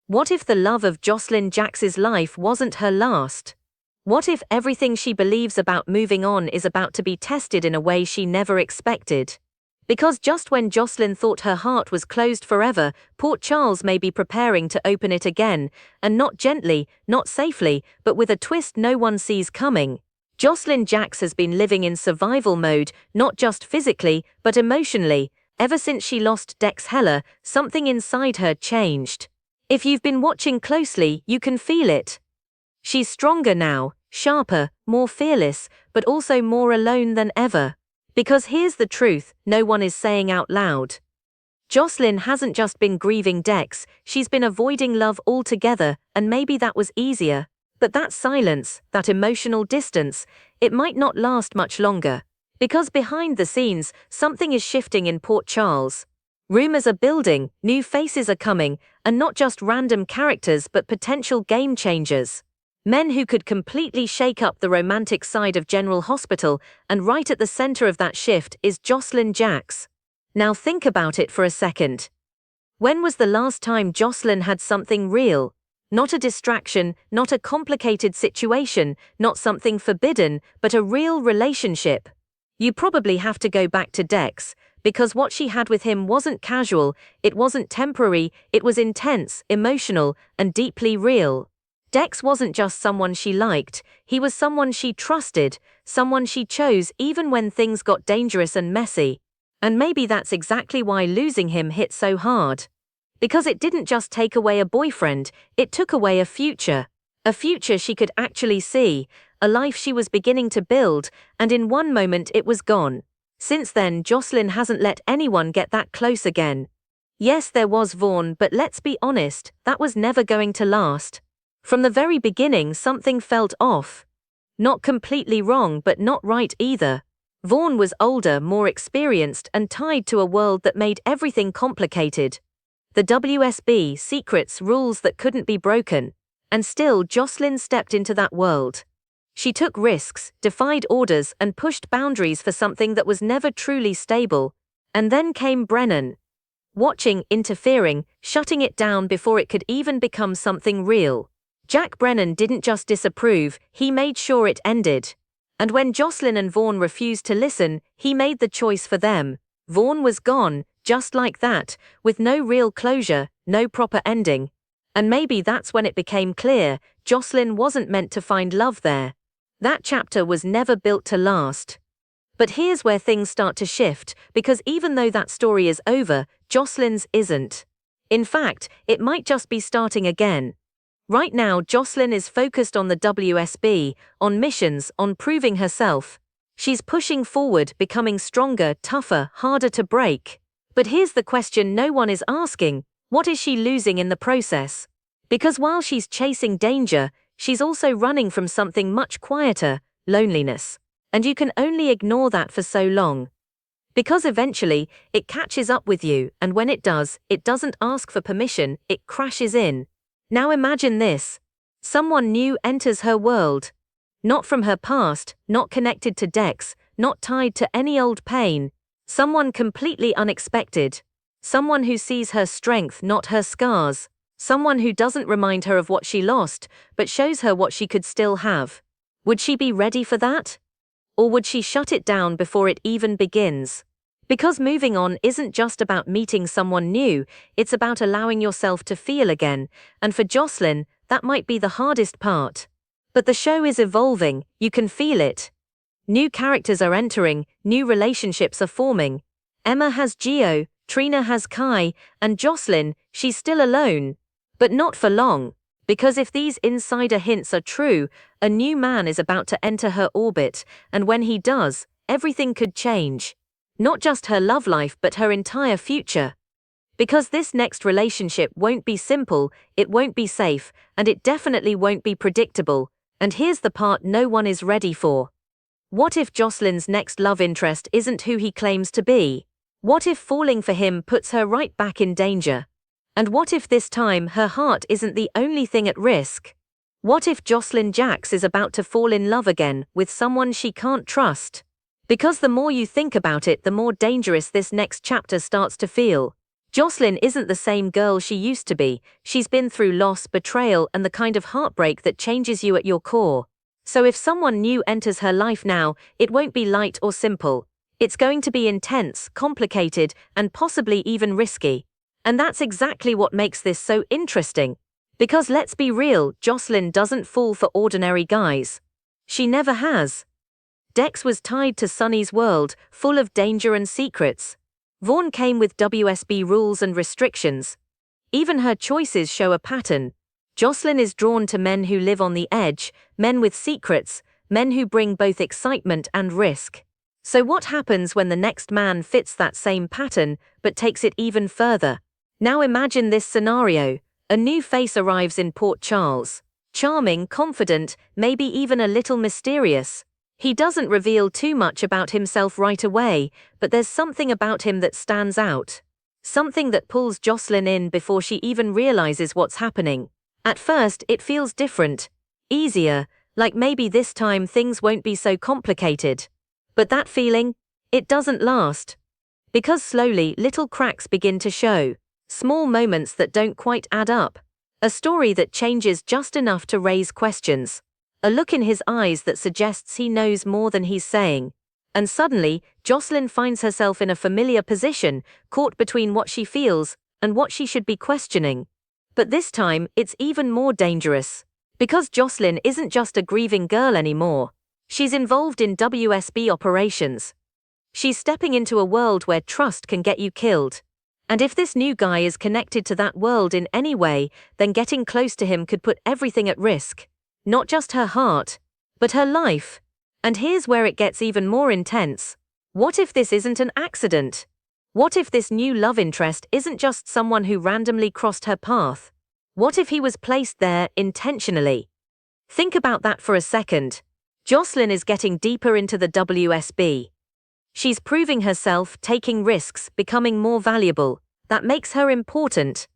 What if the love of Josslyn Jacks's life wasn't her last? What if everything she believes about moving on is about to be tested in a way she never expected? Because just when Josslyn thought her heart was closed forever, Port Charles may be preparing to open it again, and not gently, not safely, but with a twist no one sees coming. Josslyn Jacks has been living in survival mode, not just physically, but emotionally. Ever since she lost Dex Heller, something inside her changed. If you've been watching closely, you can feel it. She's stronger now, sharper, more fearless, but also more alone than ever. Because here's the truth, no one is saying out loud. Josslyn hasn't just been grieving Dex, she's been avoiding love altogether, and maybe that was easier. But that silence, that emotional distance, it might not last much longer. Because behind the scenes, something is shifting in Port Charles. Rumors are building, new faces are coming, and not just random characters but potential game changers. Men who could completely shake up the romantic side of General Hospital, and right at the center of that shift is Josslyn Jacks. Now think about it for a second. When was the last time Josslyn had something real? Not a distraction, not a complicated situation, not something forbidden, but a real relationship. You probably have to go back to Dex, because what she had with him wasn't casual, it wasn't temporary, it was intense, emotional, and deeply real. Dex wasn't just someone she liked, he was someone she trusted, someone she chose even when things got dangerous and messy. And maybe that's exactly why losing him hit so hard. Because it didn't just take away a boyfriend, it took away a future she could actually see, a life she was beginning to build, and in one moment it was gone. Since then, Josslyn hasn't let anyone get that close again. Yes, there was Vaughn, but let's be honest, that was never going to last. From the very beginning, something felt off. Not completely wrong, but not right either. Vaughn was older, more experienced, and tied to a world that made everything complicated. The WSB, secrets, rules that couldn't be broken. And still, Josslyn stepped into that world. She took risks, defied orders, and pushed boundaries for something that was never truly stable. And then came Brennan. Watching, interfering, shutting it down before it could even become something real. Jack Brennan didn't just disapprove, he made sure it ended. And when Josslyn and Vaughn refused to listen, he made the choice for them. Vaughn was gone, just like that, with no real closure, no proper ending. And maybe that's when it became clear, Josslyn wasn't meant to find love there. That chapter was never built to last. But here's where things start to shift, because even though that story is over, Josslyn's isn't. In fact, it might just be starting again. Right now, Josslyn is focused on the WSB, on missions, on proving herself. She's pushing forward, becoming stronger, tougher, harder to break. But here's the question no one is asking, what is she losing in the process? Because while she's chasing danger, she's also running from something much quieter, loneliness. And you can only ignore that for so long. Because eventually, it catches up with you, and when it does, it doesn't ask for permission, it crashes in. Now imagine this. Someone new enters her world. Not from her past, not connected to Dex, not tied to any old pain. Someone completely unexpected. Someone who sees her strength, not her scars. Someone who doesn't remind her of what she lost, but shows her what she could still have. Would she be ready for that? Or would she shut it down before it even begins? Because moving on isn't just about meeting someone new, it's about allowing yourself to feel again, and for Josslyn, that might be the hardest part. But the show is evolving, you can feel it. New characters are entering, new relationships are forming. Emma has Gio, Trina has Kai, and Josslyn, she's still alone. But not for long, because if these insider hints are true, a new man is about to enter her orbit, and when he does, everything could change. Not just her love life but her entire future. Because this next relationship won't be simple, it won't be safe, and it definitely won't be predictable, and here's the part no one is ready for. What if Josslyn's next love interest isn't who he claims to be? What if falling for him puts her right back in danger? And what if this time her heart isn't the only thing at risk? What if Josslyn Jacks is about to fall in love again with someone she can't trust? Because the more you think about it, the more dangerous this next chapter starts to feel. Josslyn isn't the same girl she used to be. She's been through loss, betrayal, and the kind of heartbreak that changes you at your core. So if someone new enters her life now, it won't be light or simple. It's going to be intense, complicated, and possibly even risky. And that's exactly what makes this so interesting. Because let's be real, Josslyn doesn't fall for ordinary guys. She never has. Dex was tied to Sunny's world, full of danger and secrets. Vaughn came with WSB rules and restrictions. Even her choices show a pattern. Josslyn is drawn to men who live on the edge, men with secrets, men who bring both excitement and risk. So what happens when the next man fits that same pattern, but takes it even further? Now imagine this scenario. A new face arrives in Port Charles. Charming, confident, maybe even a little mysterious. He doesn't reveal too much about himself right away, but there's something about him that stands out. Something that pulls Josslyn in before she even realizes what's happening. At first, it feels different, easier, like maybe this time things won't be so complicated. But that feeling, it doesn't last. Because slowly, little cracks begin to show. Small moments that don't quite add up. A story that changes just enough to raise questions. A look in his eyes that suggests he knows more than he's saying. And suddenly, Josslyn finds herself in a familiar position, caught between what she feels and what she should be questioning. But this time, it's even more dangerous. Because Josslyn isn't just a grieving girl anymore. She's involved in WSB operations. She's stepping into a world where trust can get you killed. And if this new guy is connected to that world in any way, then getting close to him could put everything at risk. Not just her heart, but her life. And here's where it gets even more intense. What if this isn't an accident? What if this new love interest isn't just someone who randomly crossed her path? What if he was placed there intentionally? Think about that for a second. Josslyn is getting deeper into the WSB. She's proving herself, taking risks, becoming more valuable. That makes her important.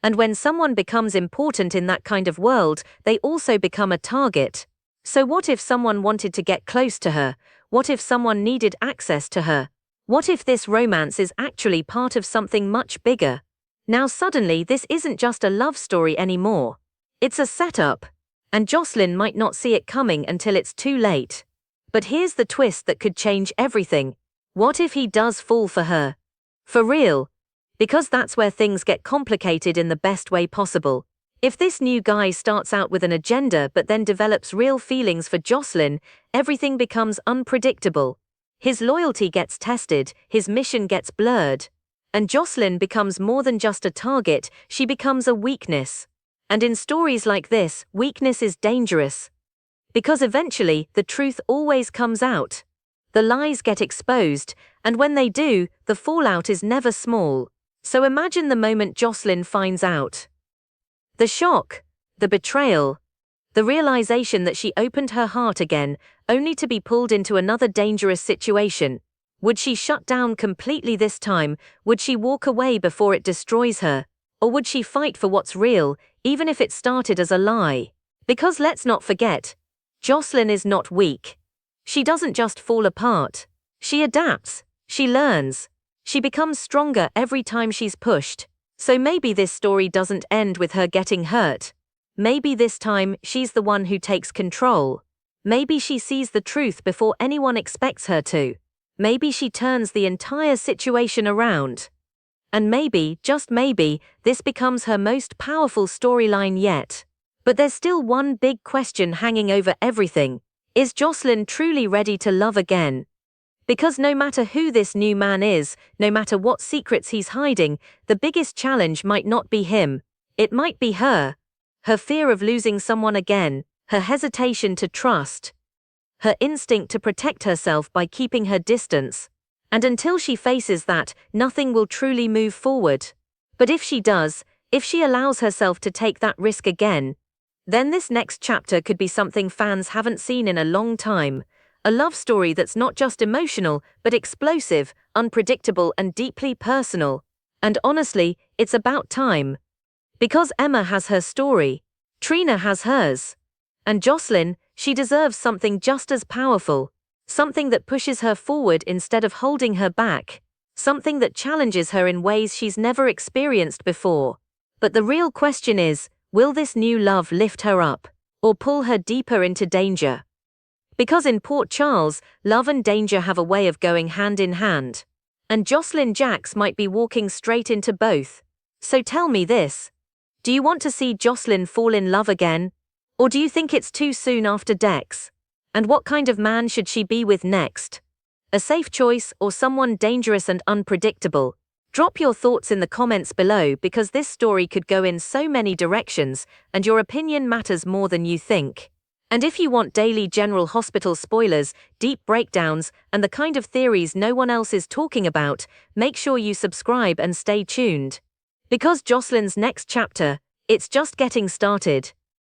And when someone becomes important in that kind of world, they also become a target. So what if someone wanted to get close to her? What if someone needed access to her? What if this romance is actually part of something much bigger? Now suddenly this isn't just a love story anymore. It's a setup. And Josslyn might not see it coming until it's too late. But here's the twist that could change everything. What if he does fall for her? For real? Because that's where things get complicated in the best way possible. If this new guy starts out with an agenda but then develops real feelings for Josslyn, everything becomes unpredictable. His loyalty gets tested, his mission gets blurred. And Josslyn becomes more than just a target, she becomes a weakness. And in stories like this, weakness is dangerous. Because eventually, the truth always comes out. The lies get exposed, and when they do, the fallout is never small. So imagine the moment Josslyn finds out. The shock, the betrayal, the realization that she opened her heart again, only to be pulled into another dangerous situation. Would she shut down completely this time? Would she walk away before it destroys her? Or would she fight for what's real, even if it started as a lie? Because let's not forget, Josslyn is not weak. She doesn't just fall apart. She adapts, she learns. She becomes stronger every time she's pushed. So maybe this story doesn't end with her getting hurt. Maybe this time she's the one who takes control. Maybe she sees the truth before anyone expects her to. Maybe she turns the entire situation around. And maybe, just maybe, this becomes her most powerful storyline yet. But there's still one big question hanging over everything. Is Josslyn truly ready to love again? Because no matter who this new man is, no matter what secrets he's hiding, the biggest challenge might not be him. It might be her. Her fear of losing someone again, her hesitation to trust, her instinct to protect herself by keeping her distance. And until she faces that, nothing will truly move forward. But if she does, if she allows herself to take that risk again, then this next chapter could be something fans haven't seen in a long time. A love story that's not just emotional, but explosive, unpredictable, and deeply personal. And honestly, it's about time. Because Emma has her story. Trina has hers. And Josslyn, she deserves something just as powerful. Something that pushes her forward instead of holding her back. something that challenges her in ways she's never experienced before. But the real question is, will this new love lift her up, or pull her deeper into danger? Because in Port Charles, love and danger have a way of going hand in hand. And Josslyn Jacks might be walking straight into both. So tell me this. Do you want to see Josslyn fall in love again? Or do you think it's too soon after Dex? And what kind of man should she be with next? A safe choice or someone dangerous and unpredictable? Drop your thoughts in the comments below because this story could go in so many directions and your opinion matters more than you think. And if you want daily General Hospital spoilers, deep breakdowns, and the kind of theories no one else is talking about, make sure you subscribe and stay tuned. Because Josslyn's next chapter, it's just getting started.